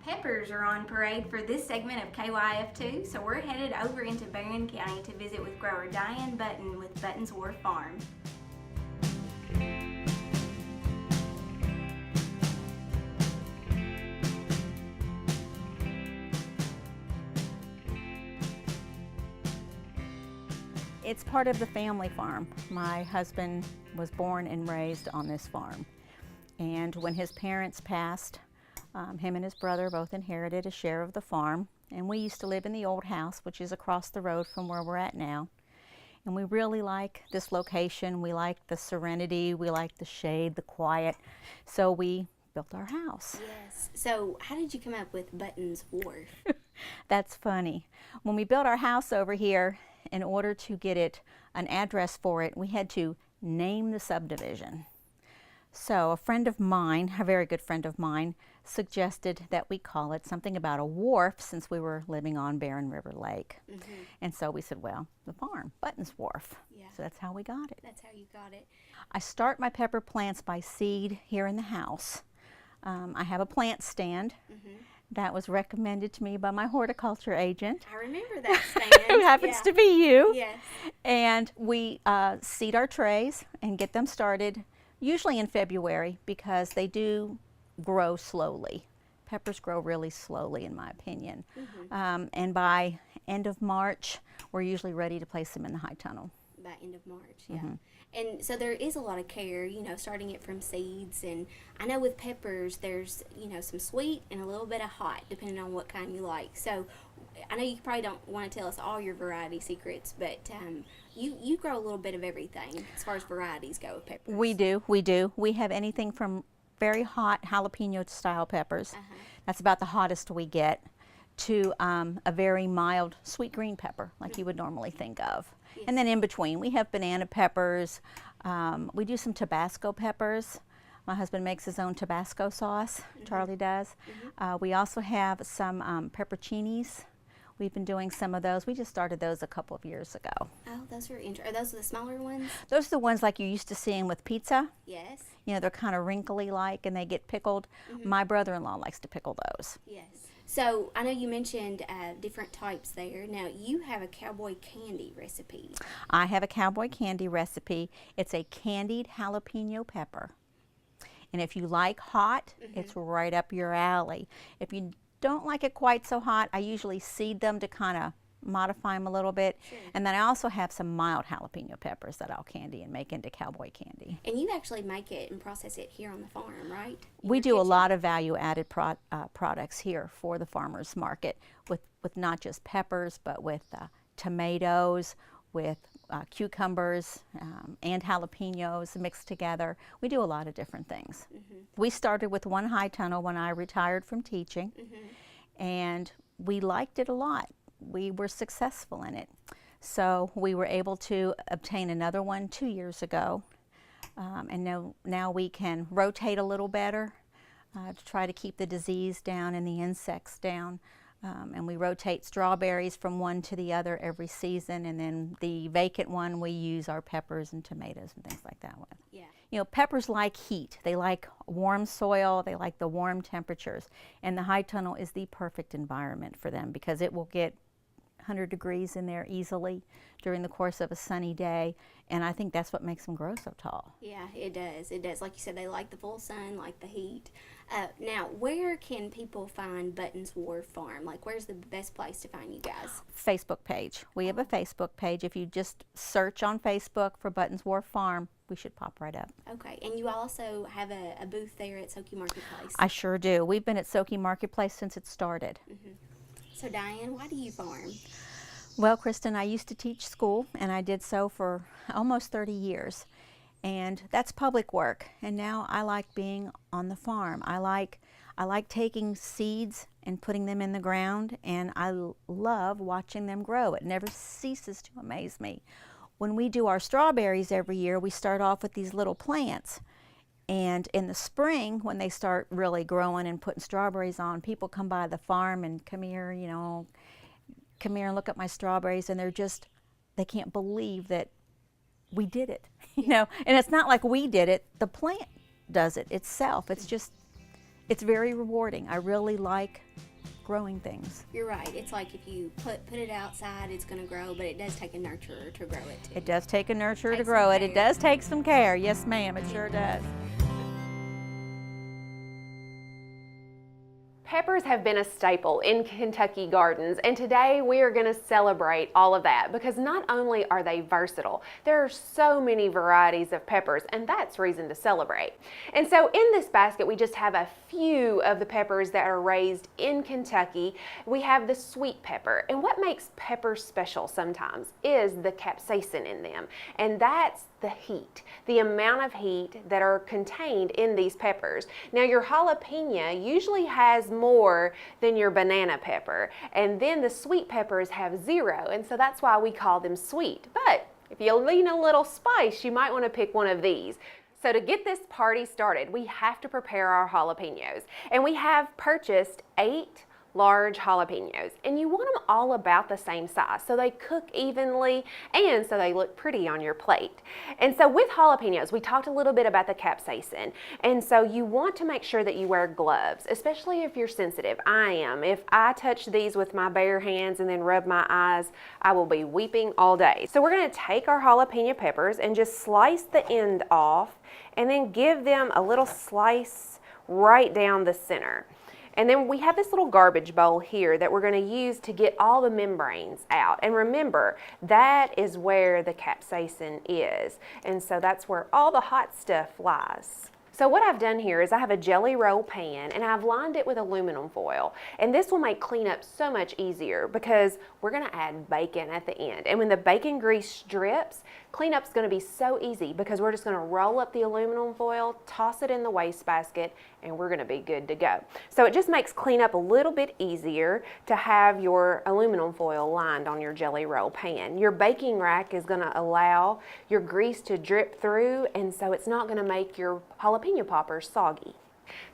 Peppers are on parade for this segment of KYF2, so we're headed over into Barron County to visit with grower Diane Button with Button's Wharf Farm. It's part of the family farm. My husband was born and raised on this farm. And when his parents passed, him and his brother both inherited a share of the farm. And we used to live in the old house, which is across the road from where we're at now. And we really like this location. We like the serenity, we like the shade, the quiet. So we built our house. Yes. So how did you come up with Button's Wharf? That's funny. When we built our house over here, in order to get it an address for it, we had to name the subdivision. So a friend of mine, a very good friend of mine, suggested that we call it something about a wharf since we were living on Barron River Lake. And so we said, well, the farm, Button's Wharf. Yeah. So that's how we got it. That's how you got it. I start my pepper plants by seed here in the house. I have a plant stand. That was recommended to me by my horticulture agent. I remember that stand. Who happens to be you. Yes. And we seed our trays and get them started, usually in February, because they do grow slowly. Peppers grow really slowly, in my opinion. And by end of March, we're usually ready to place them in the high tunnel. By end of March, yeah. And so there is a lot of care, you know, starting it from seeds. And I know with peppers, there's, you know, some sweet and a little bit of hot, depending on what kind you like. So I know you probably don't want to tell us all your variety secrets, but you grow a little bit of everything as far as varieties go with peppers. We do, we do. We have anything from very hot jalapeno style peppers. That's about the hottest we get, to a very mild sweet green pepper, like you would normally think of. And then in between, we have banana peppers. We do some Tabasco peppers. My husband makes his own Tabasco sauce, Charlie does. We also have some pepperoncinis. We've been doing some of those. We just started those a couple of years ago. Oh, those are interesting. Are those the smaller ones? Those are the ones like you're used to seeing with pizza. Yes. You know, they're kind of wrinkly like and they get pickled. My brother-in-law likes to pickle those. Yes. So I know you mentioned different types there. Now you have a cowboy candy recipe. I have a cowboy candy recipe. It's a candied jalapeno pepper. And if you like hot, it's right up your alley. If you don't like it quite so hot, I usually seed them to kind of modify them a little bit. And then I also have some mild jalapeno peppers that I'll candy and make into cowboy candy. And you actually make it and process it here on the farm, right? We do a lot of value-added products here for the farmers market with not just peppers, but with tomatoes, with cucumbers and jalapenos mixed together. We do a lot of different things. We started with one high tunnel when I retired from teaching, and we liked it a lot. We were successful in it. So we were able to obtain another one 2 years ago. And now we can rotate a little better to try to keep the disease down and the insects down. And we rotate strawberries from one to the other every season. And then the vacant one we use our peppers and tomatoes and things like that with. Yeah. You know, peppers like heat. They like warm soil. They like the warm temperatures. And the high tunnel is the perfect environment for them because it will get 100 degrees in there easily during the course of a sunny day, and I think that's what makes them grow so tall. Yeah, it does. It does. Like you said, they like the full sun, like the heat. Now, where can people find Button's Wharf Farm? Like, where's the best place to find you guys? Facebook page. We have a Facebook page. If you just search on Facebook for Button's Wharf Farm, we should pop right up. Okay, and you also have a booth there at SOKY Marketplace. I sure do. We've been at SOKY Marketplace since it started. So Diane, why do you farm? Well, Kristin, I used to teach school, and I did so for almost 30 years. And that's public work, and now I like being on the farm. I like taking seeds and putting them in the ground, and I love watching them grow. It never ceases to amaze me. When we do our strawberries every year, we start off with these little plants. And in the spring, when they start really growing and putting strawberries on, people come by the farm and come here, you know, come here and look at my strawberries, and they can't believe that we did it, you know. And it's not like we did it, the plant does it itself. It's just, It's very rewarding. I really like growing things. You're right. It's like if you put it outside, it's going to grow, but it does take a nurturer to grow it too. It does take a nurturer to Takes grow some it. It care. does take some care. Yes, ma'am, it sure does. Peppers have been a staple in Kentucky gardens, and today we are going to celebrate all of that because not only are they versatile, there are so many varieties of peppers, and that's reason to celebrate. And so in this basket, we just have a few of the peppers that are raised in Kentucky. We have the sweet pepper, and what makes peppers special sometimes is the capsaicin in them, and that's the heat, the amount of heat that are contained in these peppers. Now your jalapeno usually has more than your banana pepper, and then the sweet peppers have 0, and so that's why we call them sweet. But if you need a little spice, you might want to pick one of these. So to get this party started, we have to prepare our jalapenos, and we have purchased 8 large jalapenos, and you want them all about the same size so they cook evenly and so they look pretty on your plate. And so with jalapenos, we talked a little bit about the capsaicin, and so you want to make sure that you wear gloves, especially if you're sensitive. I am. If I touch these with my bare hands and then rub my eyes, I will be weeping all day. So we're going to take our jalapeno peppers and just slice the end off and then give them a little slice right down the center. And then we have this little garbage bowl here that we're going to use to get all the membranes out. And remember, that is where the capsaicin is. And so that's where all the hot stuff lies. So what I've done here is I have a jelly roll pan and I've lined it with aluminum foil. And this will make cleanup so much easier because we're going to add bacon at the end. And when the bacon grease drips, cleanup's going to be so easy because we're just going to roll up the aluminum foil, toss it in the wastebasket, and we're going to be good to go. So it just makes cleanup a little bit easier to have your aluminum foil lined on your jelly roll pan. Your baking rack is going to allow your grease to drip through, and so it's not going to make your jalapeno poppers soggy.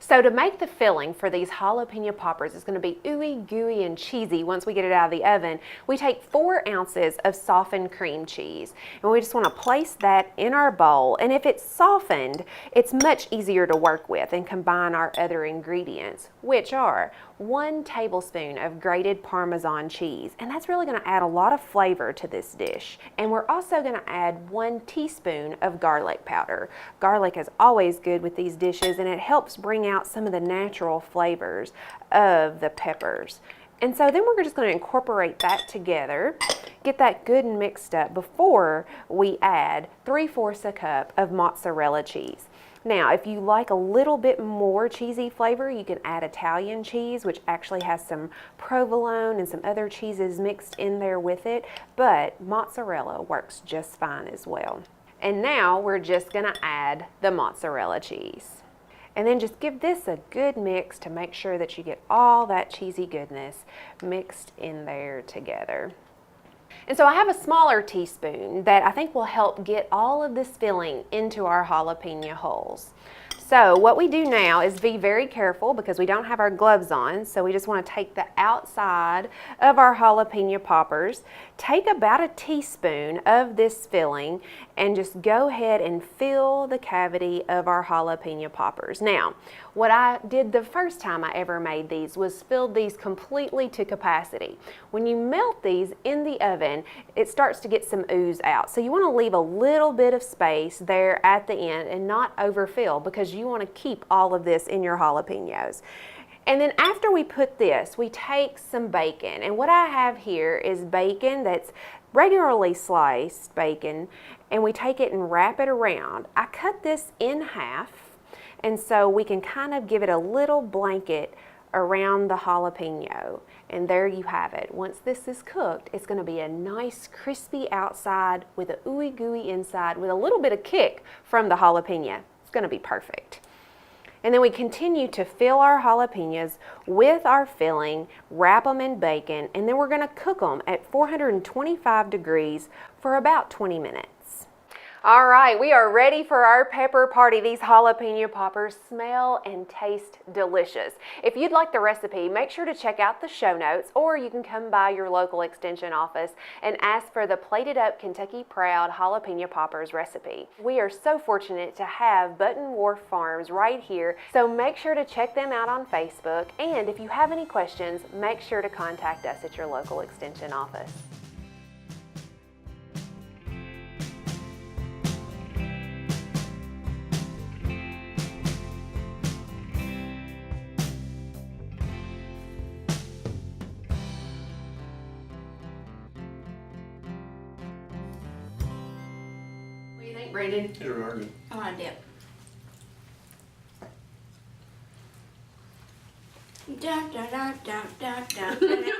So to make the filling for these jalapeno poppers, it's going to be ooey gooey and cheesy once we get it out of the oven. We take 4 ounces of softened cream cheese, and we just want to place that in our bowl. And if it's softened, it's much easier to work with and combine our other ingredients, which are 1 tablespoon of grated Parmesan cheese, and that's really going to add a lot of flavor to this dish. And we're also going to add 1 teaspoon of garlic powder. Garlic is always good with these dishes, and it helps bring out some of the natural flavors of the peppers. And so then we're just going to incorporate that together, get that good and mixed up before we add 3/4 a cup of mozzarella cheese. Now, if you like a little bit more cheesy flavor, you can add Italian cheese, which actually has some provolone and some other cheeses mixed in there with it, but mozzarella works just fine as well. And now we're just going to add the mozzarella cheese. And then just give this a good mix to make sure that you get all that cheesy goodness mixed in there together. And so I have a smaller teaspoon that I think will help get all of this filling into our jalapeno holes. So what we do now is be very careful because we don't have our gloves on, so we just want to take the outside of our jalapeno poppers, take about a teaspoon of this filling, and just go ahead and fill the cavity of our jalapeno poppers. Now, what I did the first time I ever made these was filled these completely to capacity. When you melt these in the oven, it starts to get some ooze out. So you want to leave a little bit of space there at the end and not overfill because you want to keep all of this in your jalapenos. And then after we put this, we take some bacon. And what I have here is bacon that's regularly sliced bacon, and we take it and wrap it around. I cut this in half, and so we can kind of give it a little blanket around the jalapeno. And there you have it. Once this is cooked, it's going to be a nice crispy outside with a ooey gooey inside with a little bit of kick from the jalapeno. It's going to be perfect. And then we continue to fill our jalapenos with our filling, wrap them in bacon, and then we're going to cook them at 425 degrees for about 20 minutes. All right, we are ready for our pepper party. These jalapeno poppers smell and taste delicious. If you'd like the recipe, make sure to check out the show notes, or you can come by your local extension office and ask for the plated up Kentucky Proud jalapeno poppers recipe. We are so fortunate to have Button Wharf Farms right here, so make sure to check them out on Facebook, and if you have any questions, make sure to contact us at your local extension office. What do you think, Brandon? They're are good. I want to dip. Da, da, da, da, da, da, da.